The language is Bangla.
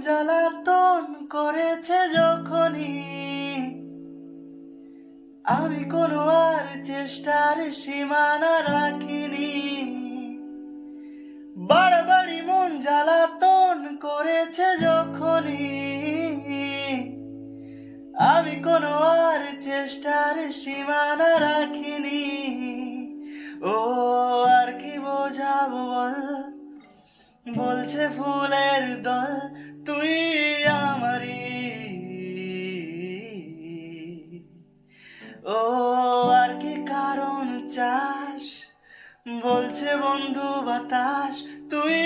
জ্বালাতন করেছে যখনই, আমি কোনো আর চেষ্টার সীমানা রাখিনি। বারবারই মন জ্বালাতন করেছে যখনই, আমি কোনো আর চেষ্টার সীমানা রাখিনি। ও আর কি বোঝাবো বল, বলছে ফুলের দল তুই আমারই। ও আর কি কারণ চাস, বলছে বন্ধু বাতাস তুই